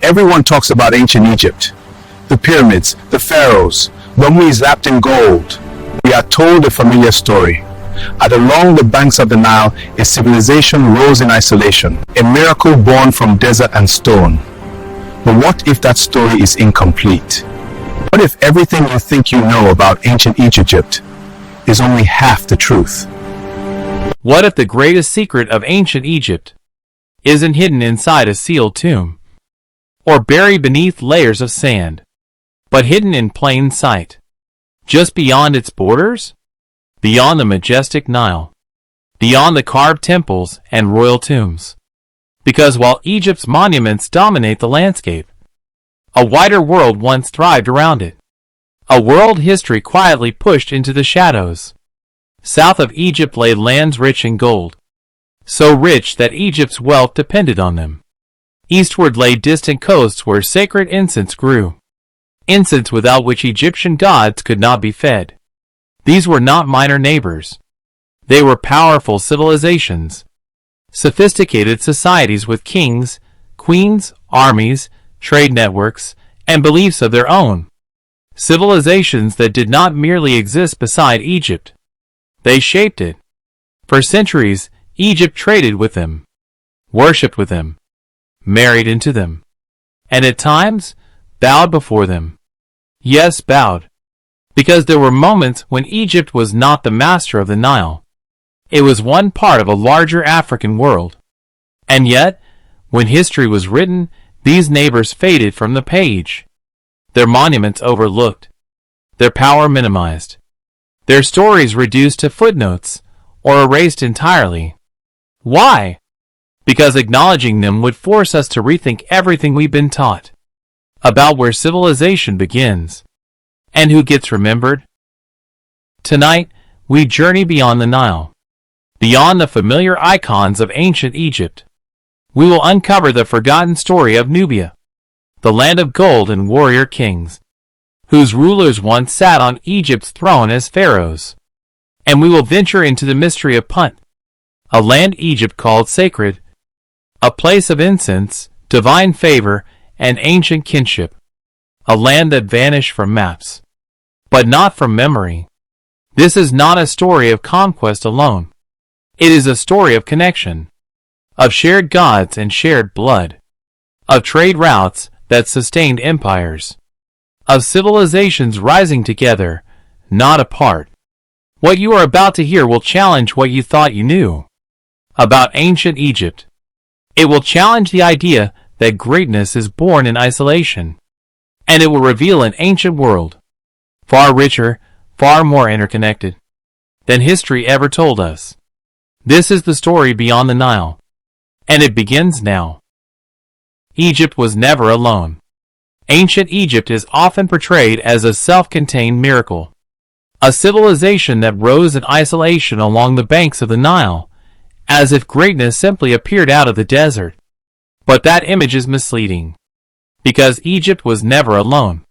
Everyone talks about ancient Egypt. The pyramids, the pharaohs, mummies wrapped in gold. We are told a familiar story. Along the banks of the Nile, a civilization rose in isolation, a miracle born from desert and stone. But what if that story is incomplete? What if everything you think you know about ancient Egypt is only half the truth? What if the greatest secret of ancient Egypt isn't hidden inside a sealed tomb, or buried beneath layers of sand, but hidden in plain sight, just beyond its borders? Beyond the majestic Nile, beyond the carved temples and royal tombs. Because while Egypt's monuments dominate the landscape, a wider world once thrived around it. A world history quietly pushed into the shadows. South of Egypt lay lands rich in gold, so rich that Egypt's wealth depended on them. Eastward lay distant coasts where sacred incense grew, incense without which Egyptian gods could not be fed. These were not minor neighbors. They were powerful civilizations, sophisticated societies with kings, queens, armies, trade networks, and beliefs of their own. Civilizations that did not merely exist beside Egypt. They shaped it. For centuries, Egypt traded with them, worshipped with them, married into them, and at times bowed before them. Yes, bowed. Because there were moments when Egypt was not the master of the Nile. It was one part of a larger African world. And yet, when history was written, these neighbors faded from the page. Their monuments overlooked, their power minimized, their stories reduced to footnotes or erased entirely. Why? Because acknowledging them would force us to rethink everything we've been taught about where civilization begins and who gets remembered. Tonight, we journey beyond the Nile, beyond the familiar icons of ancient Egypt. We will uncover the forgotten story of Nubia, the land of gold and warrior kings, whose rulers once sat on Egypt's throne as pharaohs. And we will venture into the mystery of Punt, a land Egypt called sacred, a place of incense, divine favor, and ancient kinship, a land that vanished from maps, but not from memory. This is not a story of conquest alone. It is a story of connection, of shared gods and shared blood, of trade routes that sustained empires, of civilizations rising together, not apart. What you are about to hear will challenge what you thought you knew about ancient Egypt. It will challenge the idea that greatness is born in isolation, and it will reveal an ancient world, far richer, far more interconnected than history ever told us. This is the story beyond the Nile, and it begins now. Egypt was never alone. Ancient Egypt is often portrayed as a self-contained miracle, a civilization that rose in isolation along the banks of the Nile, as if greatness simply appeared out of the desert. But that image is misleading, because Egypt was never alone.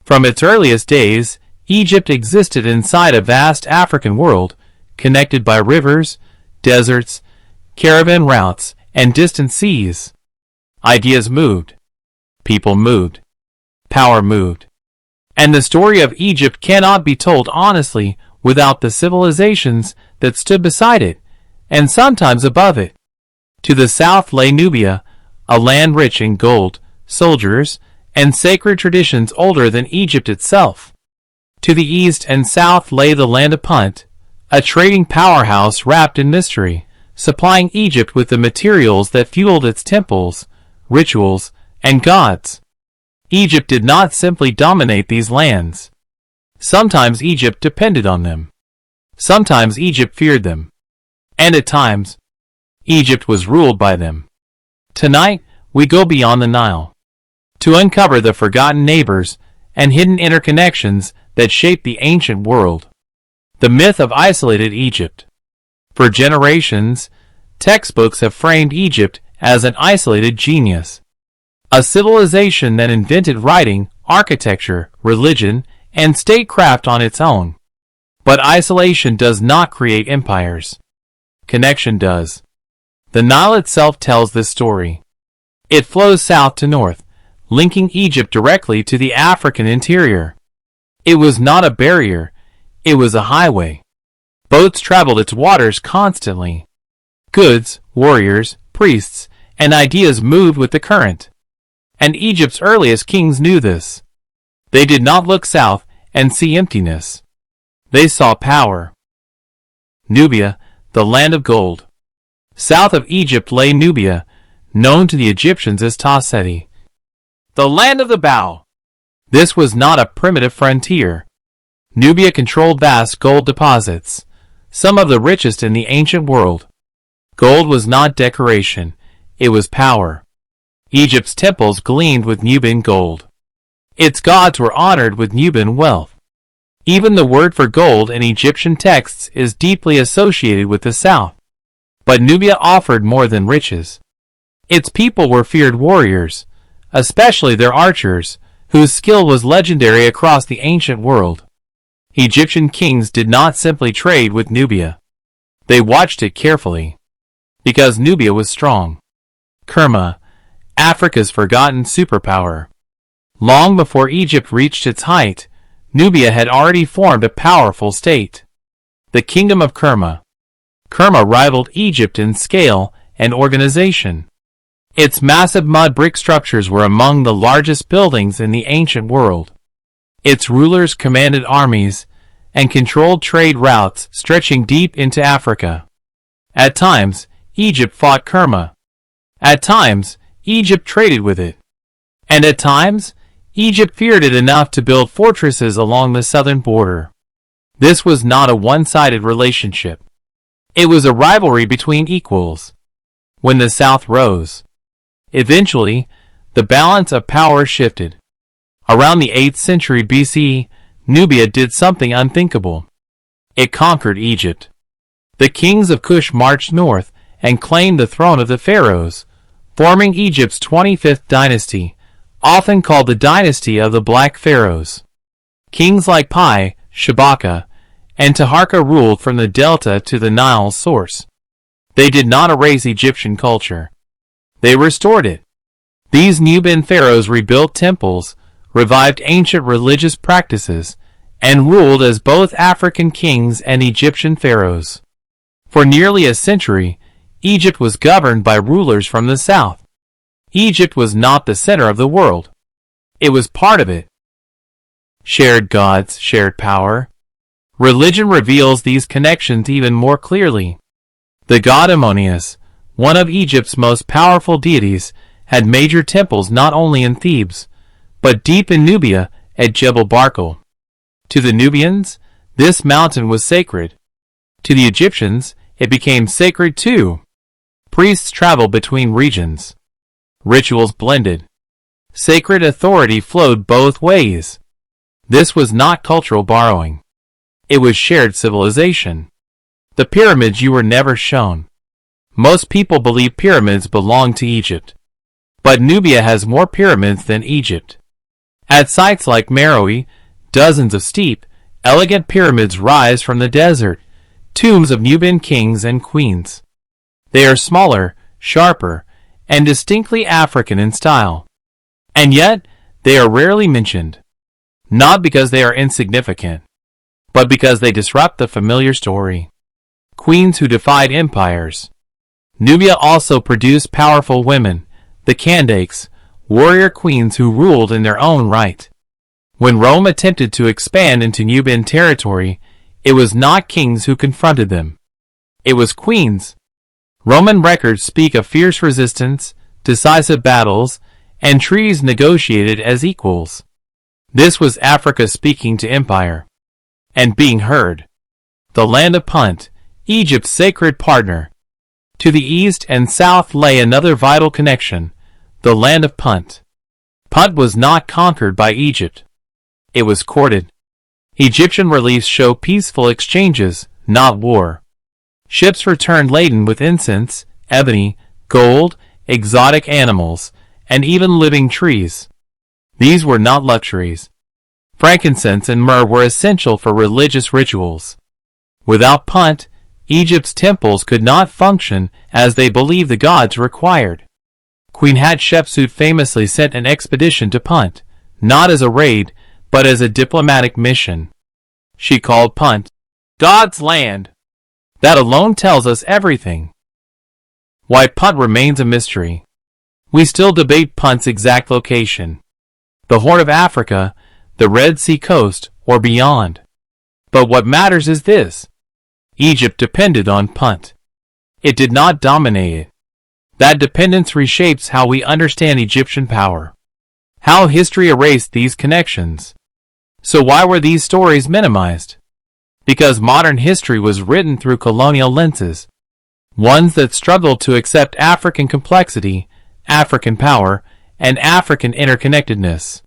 From its earliest days, Egypt existed inside a vast African world, connected by rivers, deserts, caravan routes, and distant seas. Ideas moved, people moved, power moved. And the story of Egypt cannot be told honestly without the civilizations that stood beside it, and sometimes above it. To the south lay Nubia, a land rich in gold, soldiers, and sacred traditions older than Egypt itself. To the east and south lay the Land of Punt, a trading powerhouse wrapped in mystery, supplying Egypt with the materials that fueled its temples, rituals, and gods. Egypt did not simply dominate these lands. Sometimes Egypt depended on them. Sometimes Egypt feared them. And at times, Egypt was ruled by them. Tonight, we go beyond the Nile, to uncover the forgotten neighbors and hidden interconnections that shaped the ancient world. The myth of isolated Egypt. For generations, textbooks have framed Egypt as an isolated genius, a civilization that invented writing, architecture, religion, and statecraft on its own. But isolation does not create empires. Connection does. The Nile itself tells this story. It flows south to north, linking Egypt directly to the African interior. It was not a barrier, it was a highway. Boats traveled its waters constantly. Goods, warriors, priests, and ideas moved with the current. And Egypt's earliest kings knew this. They did not look south and see emptiness. They saw power. Nubia, the land of gold. South of Egypt lay Nubia, known to the Egyptians as Taseti, the land of the bow. This was not a primitive frontier. Nubia controlled vast gold deposits, some of the richest in the ancient world. Gold was not decoration, it was power. Egypt's temples gleamed with Nubian gold. Its gods were honored with Nubian wealth. Even the word for gold in Egyptian texts is deeply associated with the south. But Nubia offered more than riches. Its people were feared warriors, especially their archers, whose skill was legendary across the ancient world. Egyptian kings did not simply trade with Nubia. They watched it carefully. Because Nubia was strong. Kerma, Africa's forgotten superpower. Long before Egypt reached its height, Nubia had already formed a powerful state. The Kingdom of Kerma. Kerma rivaled Egypt in scale and organization. Its massive mud brick structures were among the largest buildings in the ancient world. Its rulers commanded armies and controlled trade routes stretching deep into Africa. At times, Egypt fought Kerma. At times, Egypt traded with it. And at times, Egypt feared it enough to build fortresses along the southern border. This was not a one-sided relationship. It was a rivalry between equals. When the south rose, eventually, the balance of power shifted. Around the 8th century BC, Nubia did something unthinkable. It conquered Egypt. The kings of Kush marched north and claimed the throne of the Pharaohs, forming Egypt's 25th dynasty, often called the Dynasty of the Black Pharaohs. Kings like Pi, Shabaka, and Taharka ruled from the delta to the Nile's source. They did not erase Egyptian culture. They restored it. These Nubian pharaohs rebuilt temples, revived ancient religious practices, and ruled as both African kings and Egyptian pharaohs. For nearly a century, Egypt was governed by rulers from the south. Egypt was not the center of the world. It was part of it. Shared gods, shared power. Religion reveals these connections even more clearly. The god Ammonius, one of Egypt's most powerful deities, had major temples not only in Thebes, but deep in Nubia at Jebel Barkal. To the Nubians, this mountain was sacred. To the Egyptians, it became sacred too. Priests traveled between regions. Rituals blended. Sacred authority flowed both ways. This was not cultural borrowing. It was shared civilization. The pyramids you were never shown. Most people believe pyramids belong to Egypt. But Nubia has more pyramids than Egypt. At sites like Meroe, dozens of steep, elegant pyramids rise from the desert, tombs of Nubian kings and queens. They are smaller, sharper, and distinctly African in style. And yet, they are rarely mentioned. Not because they are insignificant, but because they disrupt the familiar story. Queens who defied empires. Nubia also produced powerful women, the Candakes, warrior queens who ruled in their own right. When Rome attempted to expand into Nubian territory, it was not kings who confronted them. It was queens. Roman records speak of fierce resistance, decisive battles, and treaties negotiated as equals. This was Africa speaking to empire. And being heard. The Land of Punt, Egypt's sacred partner. To the east and south lay another vital connection, the Land of Punt. Punt was not conquered by Egypt. It was courted. Egyptian reliefs show peaceful exchanges, not war. Ships returned laden with incense, ebony, gold, exotic animals, and even living trees. These were not luxuries. Frankincense and myrrh were essential for religious rituals. Without Punt, Egypt's temples could not function as they believed the gods required. Queen Hatshepsut famously sent an expedition to Punt, not as a raid, but as a diplomatic mission. She called Punt God's land. That alone tells us everything. Why Punt remains a mystery. We still debate Punt's exact location. The Horn of Africa, the Red Sea coast, or beyond. But what matters is this. Egypt depended on Punt. It did not dominate it. That dependence reshapes how we understand Egyptian power. How history erased these connections. So why were these stories minimized? Because modern history was written through colonial lenses. Ones that struggled to accept African complexity, African power, and African interconnectedness.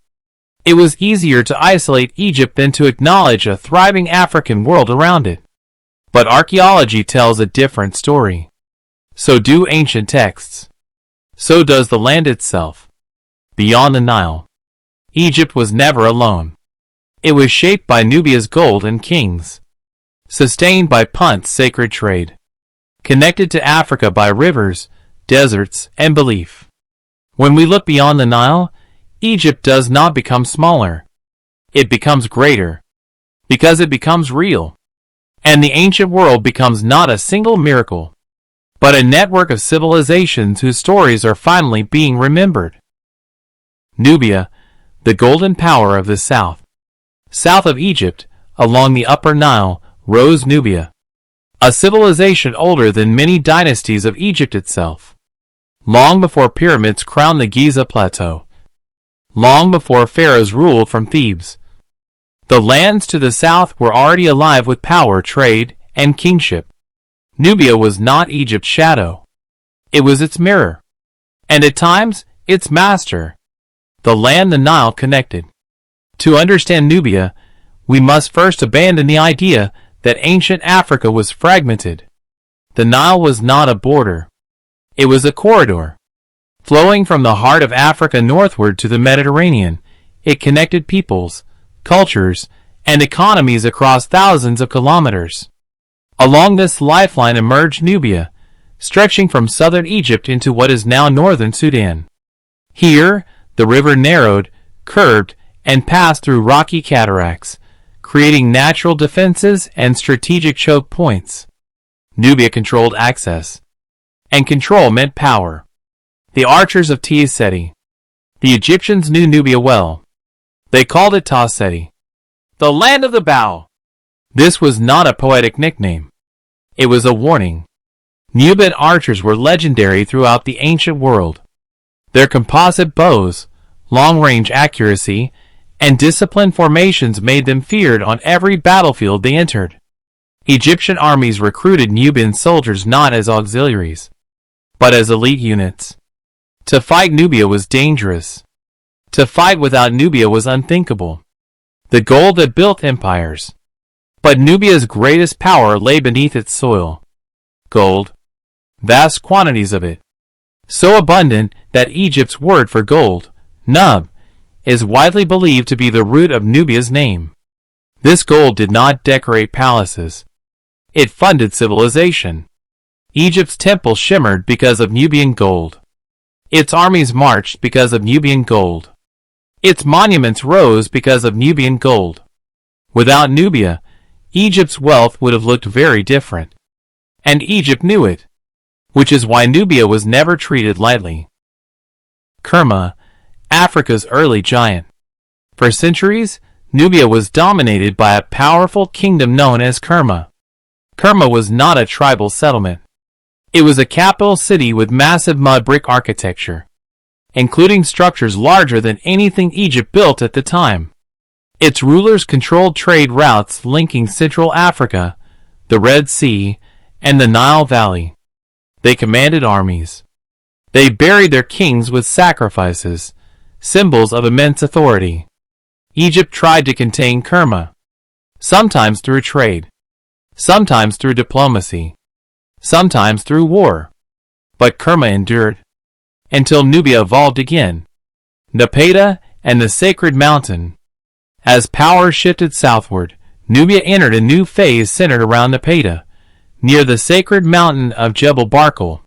It was easier to isolate Egypt than to acknowledge a thriving African world around it. But archaeology tells a different story. So do ancient texts. So does the land itself. Beyond the Nile, Egypt was never alone. It was shaped by Nubia's gold and kings. Sustained by Punt's sacred trade. Connected to Africa by rivers, deserts, and belief. When we look beyond the Nile, Egypt does not become smaller. It becomes greater. Because it becomes real. And the ancient world becomes not a single miracle, but a network of civilizations whose stories are finally being remembered. Nubia, the golden power of the south. South of Egypt, along the upper Nile, rose Nubia. A civilization older than many dynasties of Egypt itself. Long before pyramids crowned the Giza Plateau. Long before pharaohs ruled from Thebes. The lands to the south were already alive with power, trade, and kingship. Nubia was not Egypt's shadow. It was its mirror. And at times, its master. The land the Nile connected. To understand Nubia, we must first abandon the idea that ancient Africa was fragmented. The Nile was not a border. It was a corridor. Flowing from the heart of Africa northward to the Mediterranean, it connected peoples, cultures, and economies across thousands of kilometers. Along this lifeline emerged Nubia, stretching from southern Egypt into what is now northern Sudan. Here, the river narrowed, curved, and passed through rocky cataracts, creating natural defenses and strategic choke points. Nubia controlled access. And control meant power. The archers of Tiaseti. The Egyptians knew Nubia well. They called it Ta-Seti, the land of the bow. This was not a poetic nickname. It was a warning. Nubian archers were legendary throughout the ancient world. Their composite bows, long-range accuracy, and disciplined formations made them feared on every battlefield they entered. Egyptian armies recruited Nubian soldiers not as auxiliaries, but as elite units. To fight Nubia was dangerous. To fight without Nubia was unthinkable. The gold that built empires. But Nubia's greatest power lay beneath its soil. Gold. Vast quantities of it. So abundant that Egypt's word for gold, Nub, is widely believed to be the root of Nubia's name. This gold did not decorate palaces. It funded civilization. Egypt's temples shimmered because of Nubian gold. Its armies marched because of Nubian gold. Its monuments rose because of Nubian gold. Without Nubia, Egypt's wealth would have looked very different. And Egypt knew it, which is why Nubia was never treated lightly. Kerma, Africa's early giant. For centuries, Nubia was dominated by a powerful kingdom known as Kerma. Kerma was not a tribal settlement. It was a capital city with massive mud brick architecture, including structures larger than anything Egypt built at the time. Its rulers controlled trade routes linking Central Africa, the Red Sea, and the Nile Valley. They commanded armies. They buried their kings with sacrifices, symbols of immense authority. Egypt tried to contain Kerma, sometimes through trade, sometimes through diplomacy, sometimes through war. But Kerma endured, until Nubia evolved again. Nepeta and the Sacred Mountain. As power shifted southward, Nubia entered a new phase centered around Nepeta, near the sacred mountain of Jebel Barkal.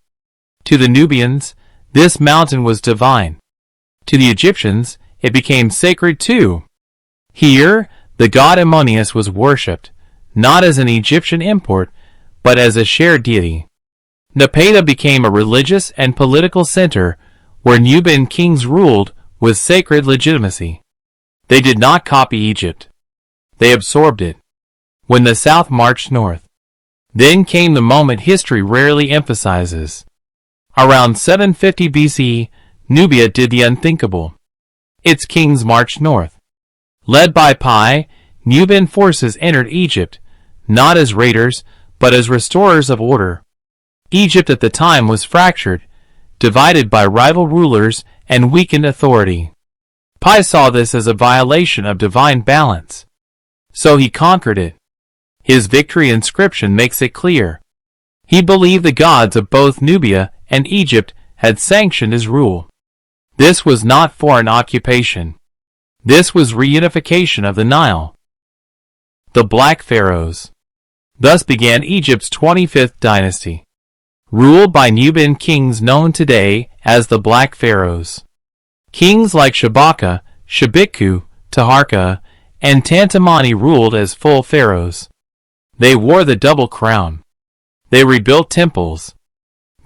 To the Nubians, This mountain was divine. To the Egyptians, it became sacred too. Here, the god Ammonius was worshipped, not as an Egyptian import, but as a shared deity. Napata became a religious and political center where Nubian kings ruled with sacred legitimacy. They did not copy Egypt. They absorbed it. When the South marched north, then came the moment history rarely emphasizes. Around 750 BCE, Nubia did the unthinkable. Its kings marched north. Led by Pi, Nubian forces entered Egypt, not as raiders, but as restorers of order. Egypt at the time was fractured, divided by rival rulers and weakened authority. Pi saw this as a violation of divine balance. So he conquered it. His victory inscription makes it clear. He believed the gods of both Nubia and Egypt had sanctioned his rule. This was not foreign occupation. This was reunification of the Nile. The Black Pharaohs. Thus began Egypt's 25th dynasty, ruled by Nubian kings known today as the Black Pharaohs. Kings like Shabaka, Shabiku, Taharka, and Tantamani ruled as full pharaohs. They wore the double crown. They rebuilt temples.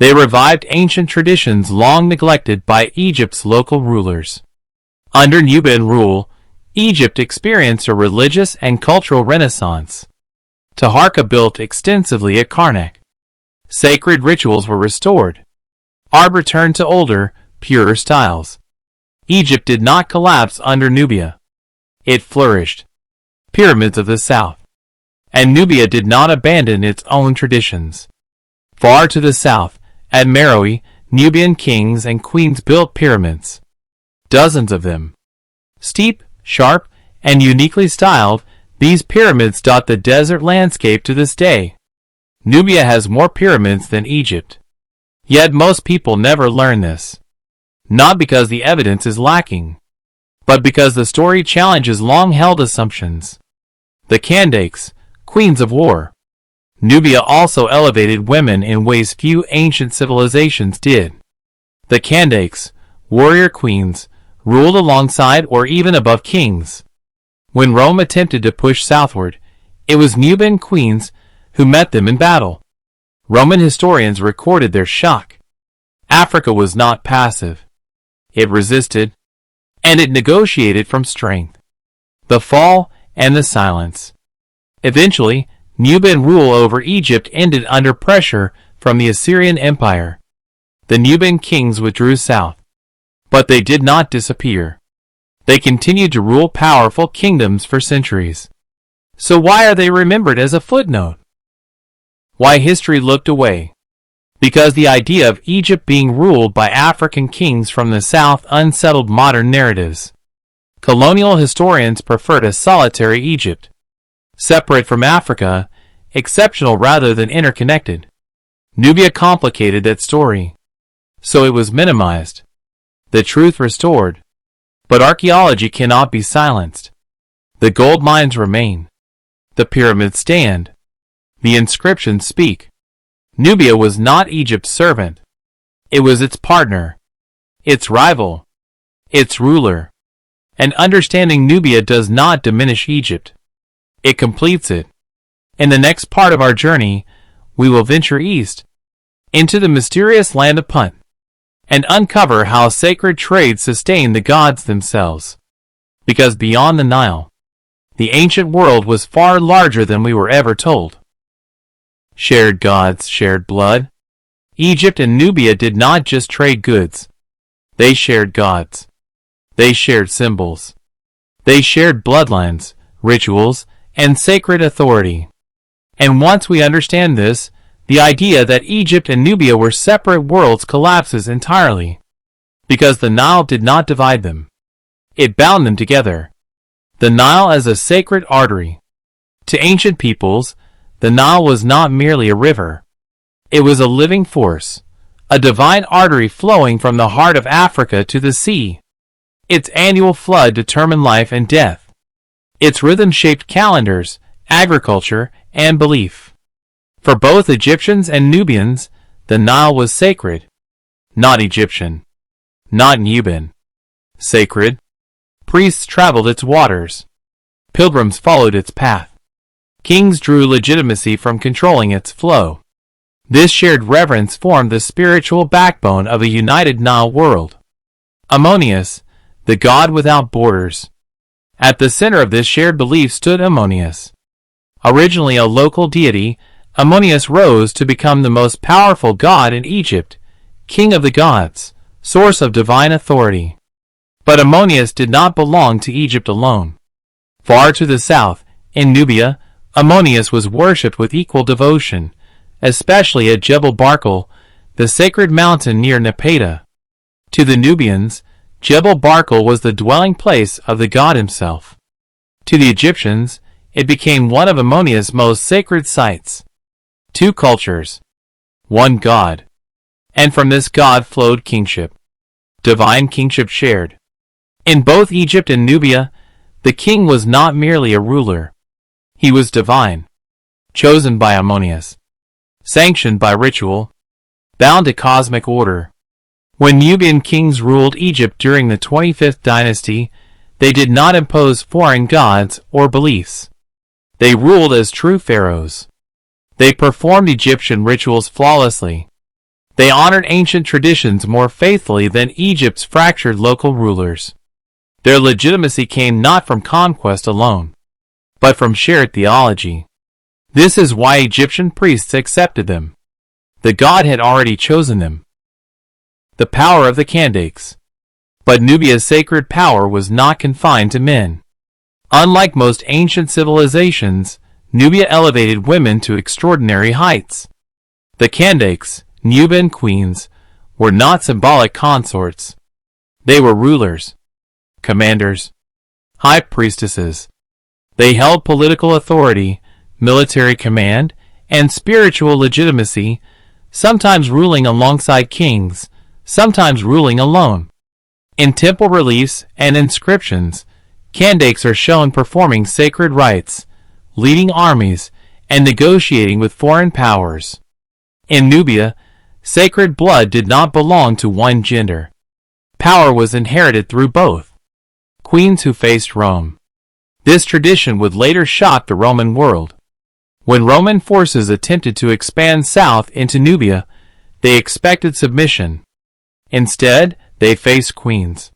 They revived ancient traditions long neglected by Egypt's local rulers. Under Nubian rule, Egypt experienced a religious and cultural renaissance. Taharka built extensively at Karnak. Sacred rituals were restored. Art returned to older, purer styles. Egypt did not collapse under Nubia. It flourished. Pyramids of the South. And Nubia did not abandon its own traditions. Far to the south, at Meroe, Nubian kings and queens built pyramids. Dozens of them. Steep, sharp, and uniquely styled, these pyramids dot the desert landscape to this day. Nubia has more pyramids than Egypt. Yet most people never learn this. Not because the evidence is lacking, but because the story challenges long-held assumptions. The Kandakes, queens of war. Nubia also elevated women in ways few ancient civilizations did. The Kandakes, warrior queens, ruled alongside or even above kings. When Rome attempted to push southward, it was Nubian queens who met them in battle. Roman historians recorded their shock. Africa was not passive. It resisted, and it negotiated from strength. The fall and the silence. Eventually, Nubian rule over Egypt ended under pressure from the Assyrian Empire. The Nubian kings withdrew south. But they did not disappear. They continued to rule powerful kingdoms for centuries. So why are they remembered as a footnote? Why history looked away? Because the idea of Egypt being ruled by African kings from the south unsettled modern narratives. Colonial historians preferred a solitary Egypt. Separate from Africa, exceptional rather than interconnected. Nubia complicated that story. So it was minimized. The truth restored. But archaeology cannot be silenced. The gold mines remain. The pyramids stand. The inscriptions speak. Nubia was not Egypt's servant. It was its partner. Its rival. Its ruler. And understanding Nubia does not diminish Egypt. It completes it. In the next part of our journey, we will venture east, into the mysterious Land of Punt, and uncover how sacred trade sustained the gods themselves. Because beyond the Nile, the ancient world was far larger than we were ever told. Shared gods, shared blood. Egypt and Nubia did not just trade goods. They shared gods. They shared symbols. They shared bloodlines, rituals, and sacred authority. And once we understand this, the idea that Egypt and Nubia were separate worlds collapses entirely. Because the Nile did not divide them. It bound them together. The Nile as a sacred artery. To ancient peoples, the Nile was not merely a river. It was a living force, a divine artery flowing from the heart of Africa to the sea. Its annual flood determined life and death. Its rhythm shaped calendars, agriculture, and belief. For both Egyptians and Nubians, the Nile was sacred. not Egyptian, not Nubian. Sacred. Priests traveled its waters. Pilgrims followed its path. Kings drew legitimacy from controlling its flow. This shared reverence formed the spiritual backbone of a united Nile world. Ammonius, the god without borders. At the center of this shared belief stood Ammonius. Originally a local deity, Ammonius rose to become the most powerful god in Egypt, king of the gods, source of divine authority. But Ammonius did not belong to Egypt alone. Far to the south, in Nubia, Ammonius was worshipped with equal devotion, especially at Jebel Barkal, the sacred mountain near Napata. To the Nubians, Jebel Barkal was the dwelling place of the god himself. To the Egyptians, it became one of Ammonius' most sacred sites. Two cultures, one god. And from this god flowed kingship. Divine kingship shared. In both Egypt and Nubia, the king was not merely a ruler. He was divine. Chosen by Ammonius. Sanctioned by ritual. Bound to cosmic order. When Nubian kings ruled Egypt during the 25th dynasty, they did not impose foreign gods or beliefs. They ruled as true pharaohs. They performed Egyptian rituals flawlessly. They honored ancient traditions more faithfully than Egypt's fractured local rulers. Their legitimacy came not from conquest alone, but from shared theology. This is why Egyptian priests accepted them. The god had already chosen them. The power of the Kandakes. But Nubia's sacred power was not confined to men. Unlike most ancient civilizations, Nubia elevated women to extraordinary heights. The Kandakes, Nubian queens, were not symbolic consorts. They were rulers, commanders, high priestesses. They held political authority, military command, and spiritual legitimacy, sometimes ruling alongside kings, sometimes ruling alone. In temple reliefs and inscriptions, Kandakes are shown performing sacred rites, leading armies, and negotiating with foreign powers. In Nubia, sacred blood did not belong to one gender. Power was inherited through both. Queens who faced Rome. This tradition would later shock the Roman world. When Roman forces attempted to expand south into Nubia, they expected submission. Instead, they faced queens.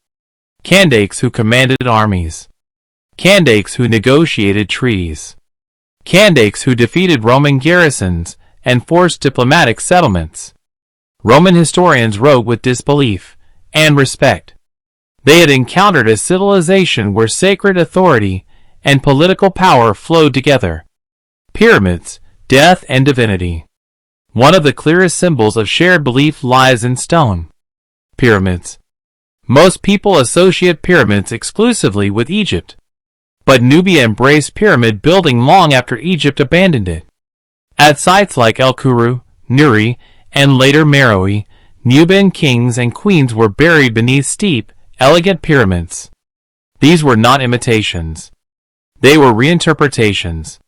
Kandakes who commanded armies. Kandakes who negotiated treaties. Kandakes who defeated Roman garrisons and forced diplomatic settlements. Roman historians wrote with disbelief and respect. They had encountered a civilization where sacred authority and political power flowed together. Pyramids, death and divinity. One of the clearest symbols of shared belief lies in stone. Pyramids. Most people associate pyramids exclusively with Egypt. But Nubia embraced pyramid building long after Egypt abandoned it. At sites like El Kuru, Nuri, and later Meroe, Nubian kings and queens were buried beneath steep, elegant pyramids. These were not imitations. They were reinterpretations.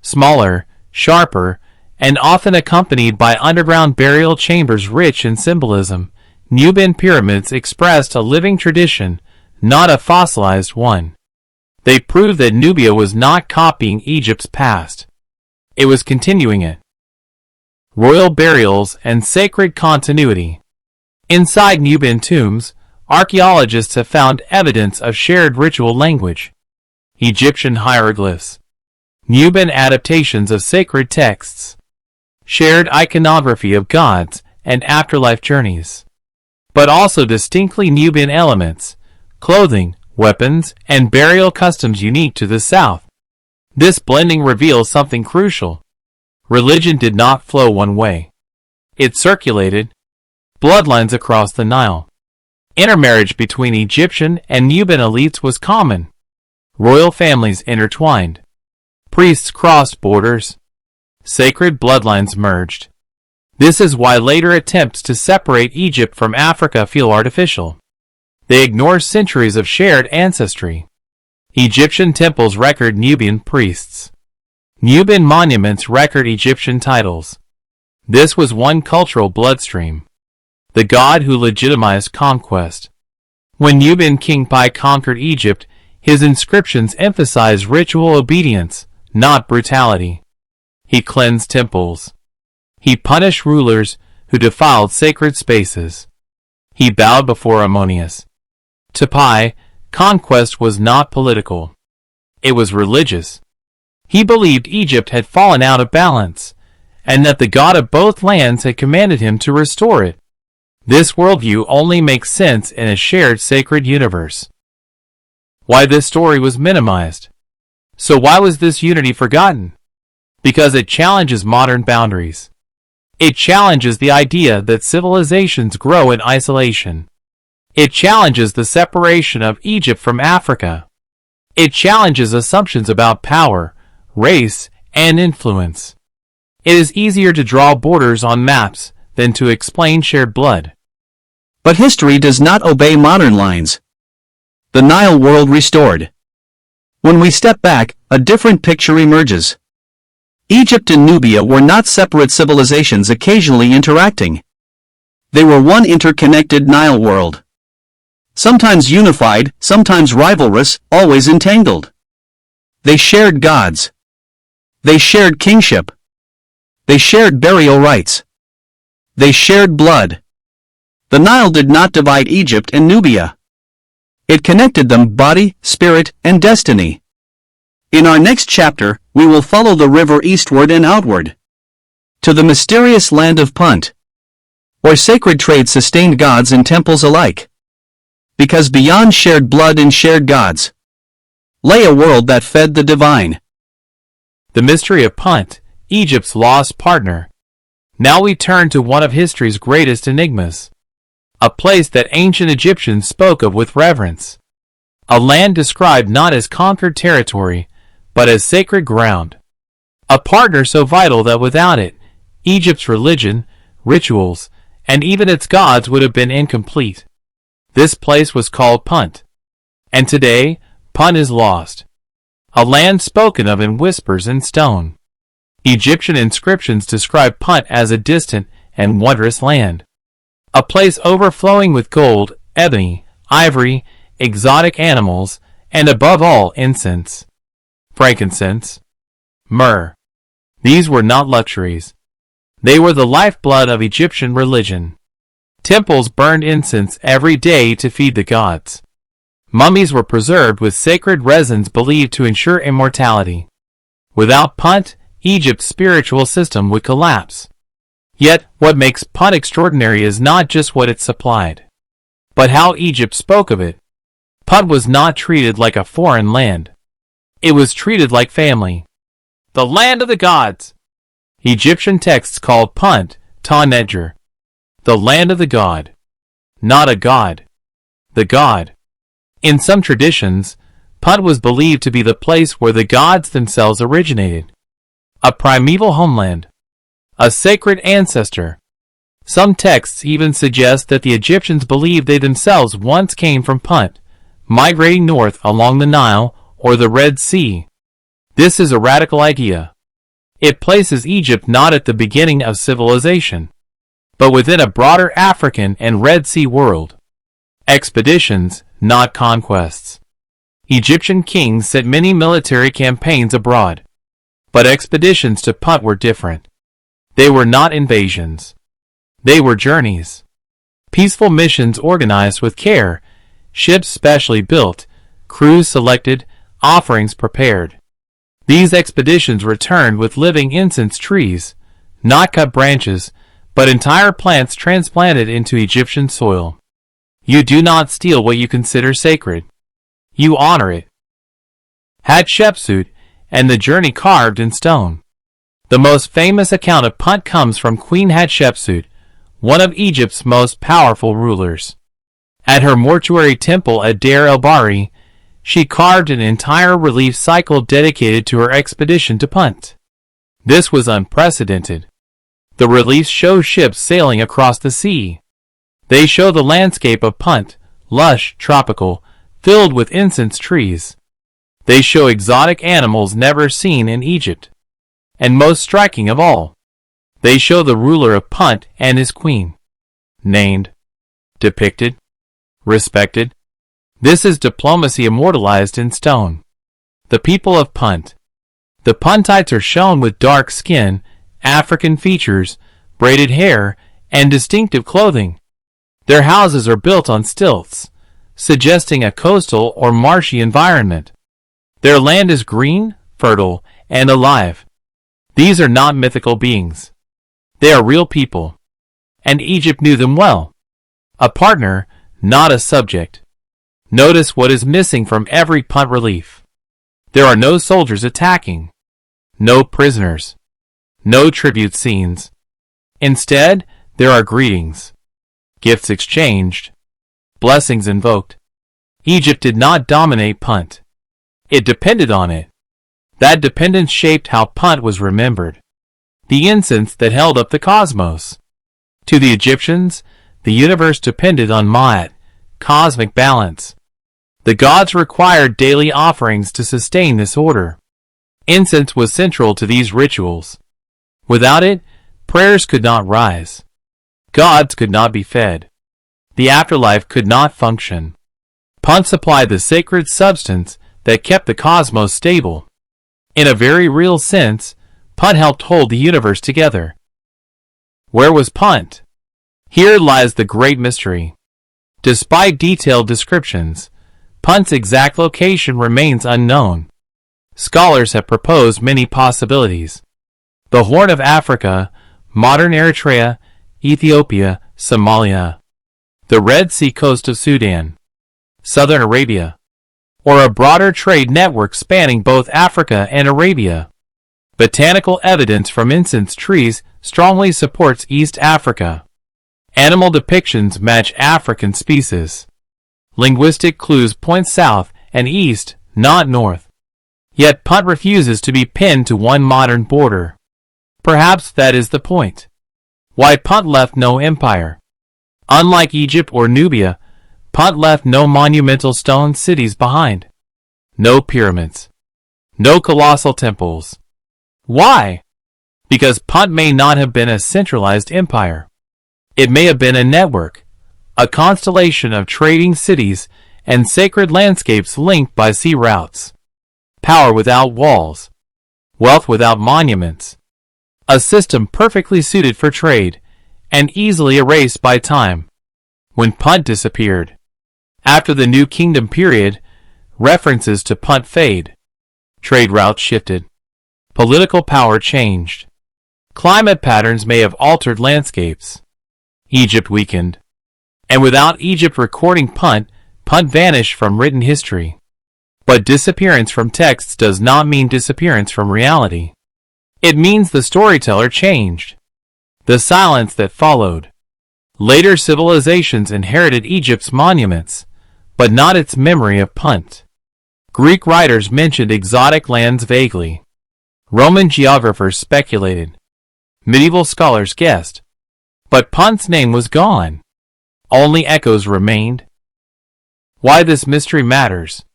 Smaller, sharper, and often accompanied by underground burial chambers rich in symbolism, Nubian pyramids expressed a living tradition, not a fossilized one. They proved that Nubia was not copying Egypt's past. It was continuing it. Royal burials and sacred continuity. Inside Nubian tombs, archaeologists have found evidence of shared ritual language. Egyptian hieroglyphs. Nubian adaptations of sacred texts. Shared iconography of gods and afterlife journeys. But also distinctly Nubian elements, clothing, weapons, and burial customs unique to the south. This blending reveals something crucial. Religion did not flow one way. It circulated. Bloodlines across the Nile. Intermarriage between Egyptian and Nubian elites was common. Royal families intertwined. Priests crossed borders. Sacred bloodlines merged. This is why later attempts to separate Egypt from Africa feel artificial. They ignore centuries of shared ancestry. Egyptian temples record Nubian priests. Nubian monuments record Egyptian titles. This was one cultural bloodstream. the god who legitimized conquest. When Nubian King Pi conquered Egypt, his inscriptions emphasized ritual obedience, not brutality. He cleansed temples. He punished rulers who defiled sacred spaces. He bowed before Ammonius. To Pi, conquest was not political. It was religious. He believed Egypt had fallen out of balance, and that the god of both lands had commanded him to restore it. This worldview only makes sense in a shared sacred universe. Why this story was minimized? So why was this unity forgotten? Because it challenges modern boundaries. It challenges the idea that civilizations grow in isolation. It challenges the separation of Egypt from Africa. It challenges assumptions about power, race, and influence. It is easier to draw borders on maps than to explain shared blood. But history does not obey modern lines. The Nile world restored. When we step back, a different picture emerges. Egypt and Nubia were not separate civilizations occasionally interacting. They were one interconnected Nile world. Sometimes unified, sometimes rivalrous, always entangled. They shared gods. They shared kingship. They shared burial rites. They shared blood. The Nile did not divide Egypt and Nubia. It connected them body, spirit, and destiny. In our next chapter, we will follow the river eastward and outward, to the mysterious land of Punt, where sacred trade sustained gods and temples alike. Because beyond shared blood and shared gods, lay a world that fed the divine. The mystery of Punt, Egypt's lost partner. Now we turn to one of history's greatest enigmas. A place that ancient Egyptians spoke of with reverence. A land described not as conquered territory, but as sacred ground. A partner so vital that without it, Egypt's religion, rituals, and even its gods would have been incomplete. This place was called Punt. And today, Punt is lost. A land spoken of in whispers and stone. Egyptian inscriptions describe Punt as a distant and wondrous land. A place overflowing with gold, ebony, ivory, exotic animals, and above all incense. Frankincense. Myrrh. These were not luxuries. They were the lifeblood of Egyptian religion. Temples burned incense every day to feed the gods. Mummies were preserved with sacred resins believed to ensure immortality. Without Punt, Egypt's spiritual system would collapse. Yet, what makes Punt extraordinary is not just what it supplied, but how Egypt spoke of it. Punt was not treated like a foreign land. It was treated like family. The land of the gods. Egyptian texts called Punt, Ta-Nedger, the land of the god. Not a god. The god. In some traditions, Punt was believed to be the place where the gods themselves originated. A primeval homeland. A sacred ancestor. Some texts even suggest that the Egyptians believed they themselves once came from Punt, migrating north along the Nile or the Red Sea. This is a radical idea. It places Egypt not at the beginning of civilization, but within a broader African and Red Sea world. Expeditions, not conquests. Egyptian kings sent many military campaigns abroad, but expeditions to Punt were different. They were not invasions. They were journeys. Peaceful missions organized with care, ships specially built, crews selected, offerings prepared. These expeditions returned with living incense trees, not cut branches, but entire plants transplanted into Egyptian soil. You do not steal what you consider sacred. You honor it. Hatshepsut, and the journey carved in stone. The most famous account of Punt comes from Queen Hatshepsut, one of Egypt's most powerful rulers. At her mortuary temple at Deir el-Bahri, she carved an entire relief cycle dedicated to her expedition to Punt. This was unprecedented. The reliefs show ships sailing across the sea. They show the landscape of Punt, lush, tropical, filled with incense trees. They show exotic animals never seen in Egypt. And most striking of all, they show the ruler of Punt and his queen. named, depicted, respected. This is diplomacy immortalized in stone. The people of Punt. The Puntites are shown with dark skin, African features, braided hair, and distinctive clothing. Their houses are built on stilts, suggesting a coastal or marshy environment. Their land is green, fertile, and alive. These are not mythical beings. They are real people. And Egypt knew them well. A partner, not a subject. Notice what is missing from every Punt relief. There are no soldiers attacking. No prisoners. No tribute scenes. Instead, there are greetings. Gifts exchanged. Blessings invoked. Egypt did not dominate Punt. It depended on it. That dependence shaped how Punt was remembered. The incense that held up the cosmos. To the Egyptians, the universe depended on Ma'at, cosmic balance. The gods required daily offerings to sustain this order. Incense was central to these rituals. Without it, prayers could not rise. Gods could not be fed. The afterlife could not function. Punt supplied the sacred substance that kept the cosmos stable. In a very real sense, Punt helped hold the universe together. Where was Punt? Here lies the great mystery. Despite detailed descriptions, Punt's exact location remains unknown. Scholars have proposed many possibilities. The Horn of Africa, modern Eritrea, Ethiopia, Somalia, the Red Sea coast of Sudan, southern Arabia, or a broader trade network spanning both Africa and Arabia. Botanical evidence from incense trees strongly supports East Africa. Animal depictions match African species. Linguistic clues point south and east, not north. Yet Punt refuses to be pinned to one modern border. Perhaps that is the point. Why Punt left no empire. Unlike Egypt or Nubia, Punt left no monumental stone cities behind. No pyramids. No colossal temples. Why? Because Punt may not have been a centralized empire. It may have been a network, a constellation of trading cities and sacred landscapes linked by sea routes. Power without walls. Wealth without monuments. A system perfectly suited for trade, and easily erased by time. When Punt disappeared. After the New Kingdom period, references to Punt fade. Trade routes shifted. Political power changed. Climate patterns may have altered landscapes. Egypt weakened. And without Egypt recording Punt, Punt vanished from written history. But disappearance from texts does not mean disappearance from reality. It means the storyteller changed. The silence that followed. Later civilizations inherited Egypt's monuments, but not its memory of Punt. Greek writers mentioned exotic lands vaguely. Roman geographers speculated. Medieval scholars guessed. But Punt's name was gone. Only echoes remained. Why this mystery matters?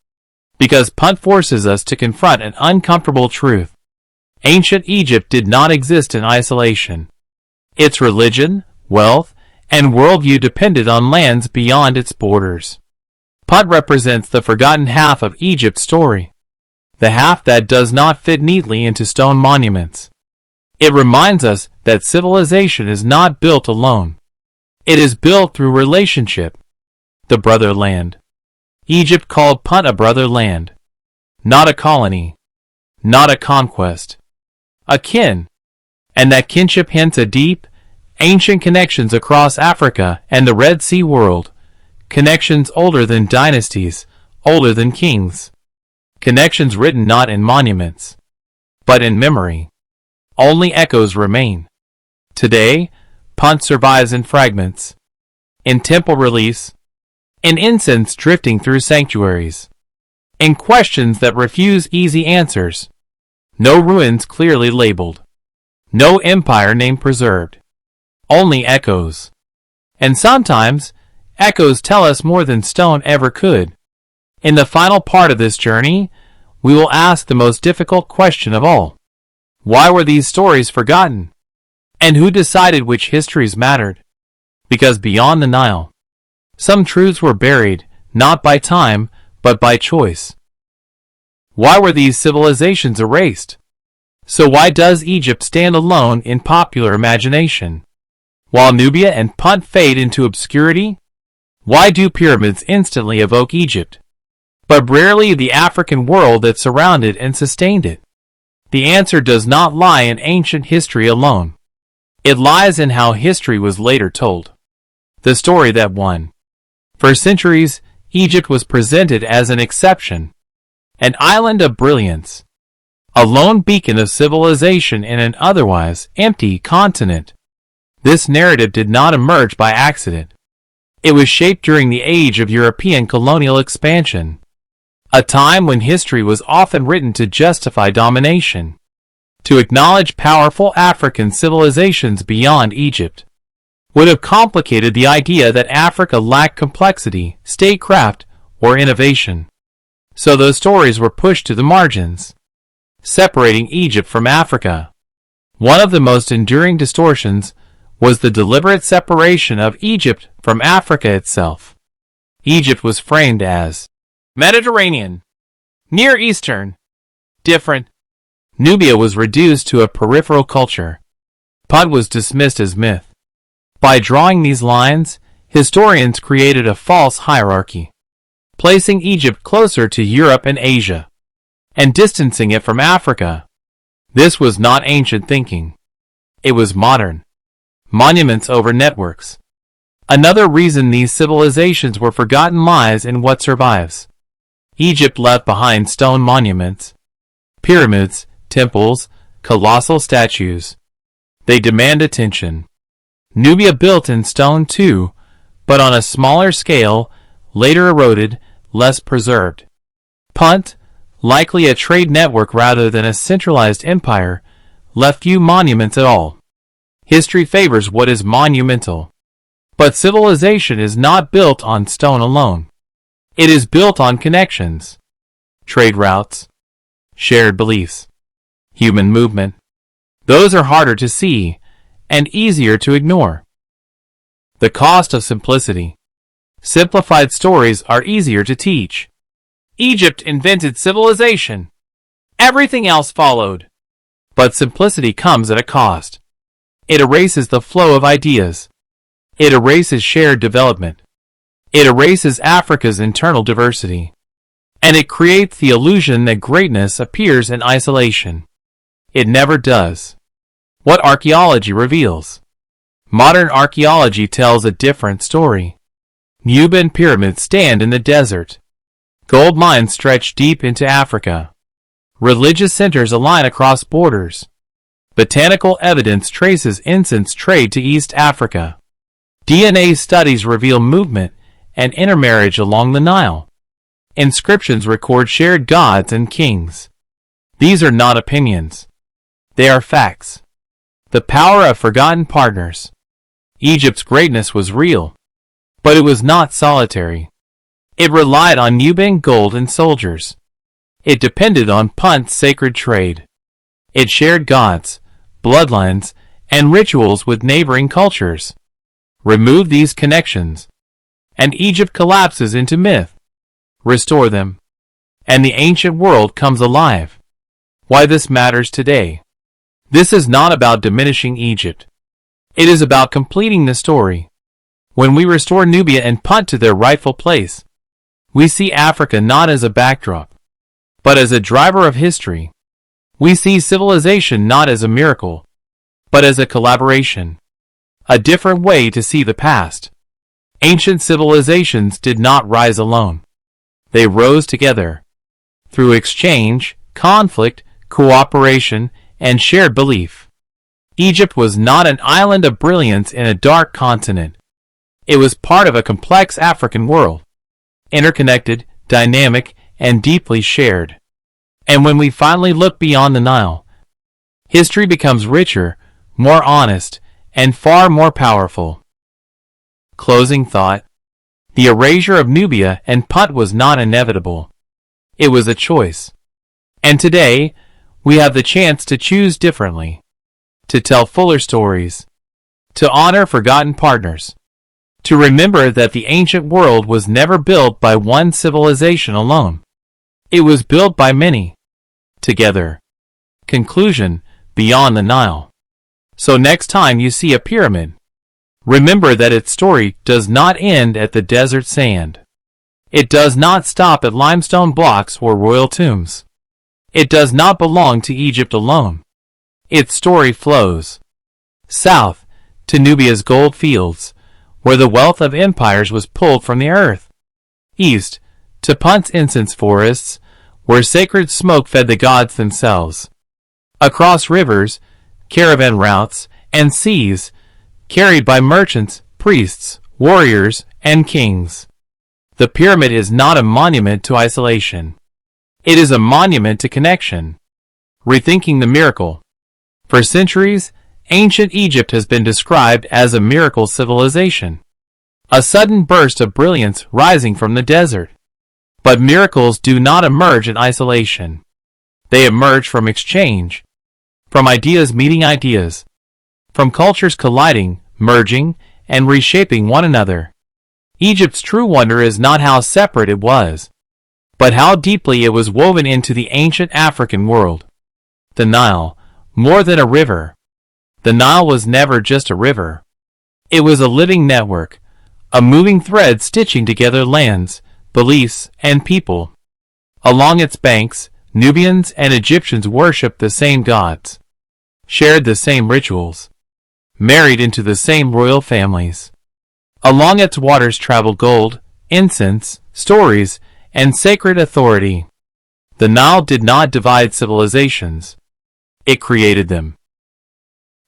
Because Punt forces us to confront an uncomfortable truth. Ancient Egypt did not exist in isolation. Its religion, wealth, and worldview depended on lands beyond its borders. Punt represents the forgotten half of Egypt's story. The half that does not fit neatly into stone monuments. It reminds us that civilization is not built alone. It is built through relationship. The brother land. Egypt called Punt a brother land. Not a colony. Not a conquest. A kin. And that kinship hints at deep, ancient connections across Africa and the Red Sea world. Connections older than dynasties, older than kings. Connections written not in monuments, but in memory. Only echoes remain. Today, Punt survives in fragments. In temple reliefs. In incense drifting through sanctuaries. In questions that refuse easy answers. No ruins clearly labeled. No empire name preserved. Only echoes. And sometimes, echoes tell us more than stone ever could. In the final part of this journey, we will ask the most difficult question of all. Why were these stories forgotten? And who decided which histories mattered? Because beyond the Nile, some truths were buried, not by time, but by choice. Why were these civilizations erased? So why does Egypt stand alone in popular imagination, while Nubia and Punt fade into obscurity? Why do pyramids instantly evoke Egypt, but rarely the African world that surrounded and sustained it? The answer does not lie in ancient history alone. It lies in how history was later told. The story that won. For centuries, Egypt was presented as an exception, an island of brilliance, a lone beacon of civilization in an otherwise empty continent. This narrative did not emerge by accident. It was shaped during the age of European colonial expansion, a time when history was often written to justify domination, to acknowledge powerful African civilizations beyond Egypt, would have complicated the idea that Africa lacked complexity, statecraft, or innovation. So those stories were pushed to the margins, separating Egypt from Africa. One of the most enduring distortions was the deliberate separation of Egypt from Africa itself. Egypt was framed as Mediterranean, Near Eastern, different. Nubia was reduced to a peripheral culture. Punt was dismissed as myth. By drawing these lines, historians created a false hierarchy, placing Egypt closer to Europe and Asia, and distancing it from Africa. This was not ancient thinking. It was modern. Monuments over networks. Another reason these civilizations were forgotten lies in what survives. Egypt left behind stone monuments, pyramids, temples, colossal statues. They demand attention. Nubia built in stone too, but on a smaller scale, later eroded, less preserved. Punt, likely a trade network rather than a centralized empire, left few monuments at all. History favors what is monumental. But civilization is not built on stone alone. It is built on connections, trade routes, shared beliefs, human movement. Those are harder to see and easier to ignore. The cost of simplicity. Simplified stories are easier to teach. Egypt invented civilization. Everything else followed. But simplicity comes at a cost. It erases the flow of ideas. It erases shared development. It erases Africa's internal diversity. And it creates the illusion that greatness appears in isolation. It never does. What archaeology reveals. Modern archaeology tells a different story. Nubian pyramids stand in the desert. Gold mines stretch deep into Africa. Religious centers align across borders. Botanical evidence traces incense trade to East Africa. DNA studies reveal movement and intermarriage along the Nile. Inscriptions record shared gods and kings. These are not opinions. They are facts. The power of forgotten partners. Egypt's greatness was real, but it was not solitary. It relied on Nubian gold and soldiers. It depended on Punt's sacred trade. It shared gods, bloodlines, and rituals with neighboring cultures. Remove these connections, and Egypt collapses into myth. Restore them, and the ancient world comes alive. Why this matters today. This is not about diminishing Egypt. It is about completing the story. When we restore Nubia and Punt to their rightful place, we see Africa not as a backdrop, but as a driver of history. We see civilization not as a miracle, but as a collaboration. A different way to see the past. Ancient civilizations did not rise alone. They rose together. Through exchange, conflict, cooperation, and shared belief. Egypt was not an island of brilliance in a dark continent. It was part of a complex African world. Interconnected, dynamic, and deeply shared. And when we finally look beyond the Nile, history becomes richer, more honest, and far more powerful. Closing thought. The erasure of Nubia and Punt was not inevitable. It was a choice. And today, we have the chance to choose differently. To tell fuller stories. To honor forgotten partners. To remember that the ancient world was never built by one civilization alone. It was built by many. Together. Conclusion: beyond the Nile. So next time you see a pyramid, remember that its story does not end at the desert sand. It does not stop at limestone blocks or royal tombs. It does not belong to Egypt alone. Its story flows south to Nubia's gold fields, where the wealth of empires was pulled from the earth. East to Punt's incense forests, where sacred smoke fed the gods themselves. Across rivers, caravan routes, and seas, carried by merchants, priests, warriors, and kings. The pyramid is not a monument to isolation. It is a monument to connection. Rethinking the miracle. For centuries, ancient Egypt has been described as a miracle civilization. A sudden burst of brilliance rising from the desert. But miracles do not emerge in isolation. They emerge from exchange. From ideas meeting ideas. From cultures colliding, merging, and reshaping one another. Egypt's true wonder is not how separate it was, but how deeply it was woven into the ancient African world. The Nile, more than a river. The Nile was never just a river. It was a living network, a moving thread stitching together lands, beliefs, and people. Along its banks, Nubians and Egyptians worshipped the same gods, shared the same rituals, married into the same royal families. Along its waters traveled gold, incense, stories, and sacred authority. The Nile did not divide civilizations. It created them.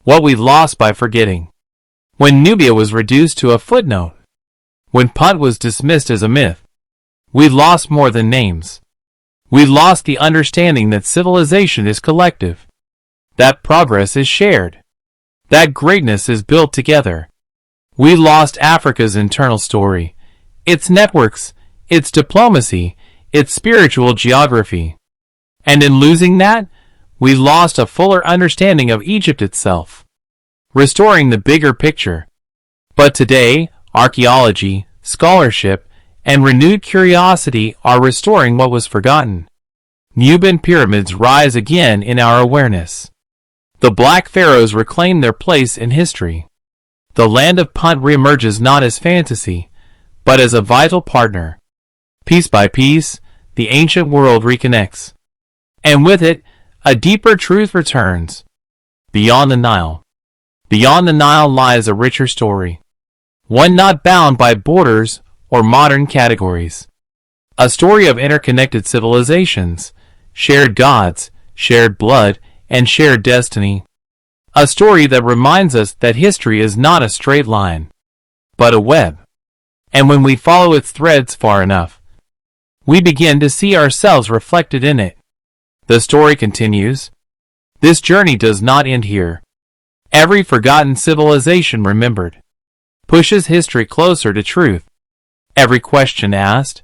What we lost by forgetting. When Nubia was reduced to a footnote. When Punt was dismissed as a myth. We lost more than names. We lost the understanding that civilization is collective. That progress is shared. That greatness is built together. We lost Africa's internal story, its networks, its diplomacy, its spiritual geography. And in losing that, we lost a fuller understanding of Egypt itself, restoring the bigger picture. But today, archaeology, scholarship, and renewed curiosity are restoring what was forgotten. Nubian pyramids rise again in our awareness. The Black Pharaohs reclaim their place in history. The Land of Punt reemerges not as fantasy, but as a vital partner. Piece by piece, the ancient world reconnects. And with it, a deeper truth returns. Beyond the Nile. Beyond the Nile lies a richer story. One not bound by borders or modern categories. A story of interconnected civilizations, shared gods, shared blood, and shared destiny. A story that reminds us that history is not a straight line, but a web. And when we follow its threads far enough, we begin to see ourselves reflected in it. The story continues. This journey does not end here. Every forgotten civilization remembered pushes history closer to truth. Every question asked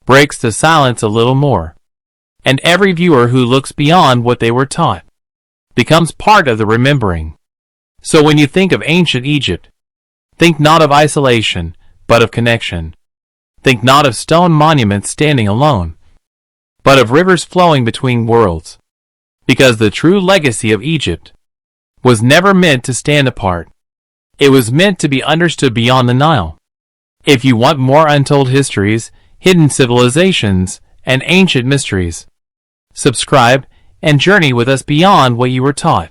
breaks the silence a little more. And every viewer who looks beyond what they were taught becomes part of the remembering. So when you think of ancient Egypt, think not of isolation, but of connection. Think not of stone monuments standing alone, but of rivers flowing between worlds. Because the true legacy of Egypt was never meant to stand apart. It was meant to be understood beyond the Nile. If you want more untold histories, hidden civilizations, and ancient mysteries, subscribe and journey with us beyond what you were taught.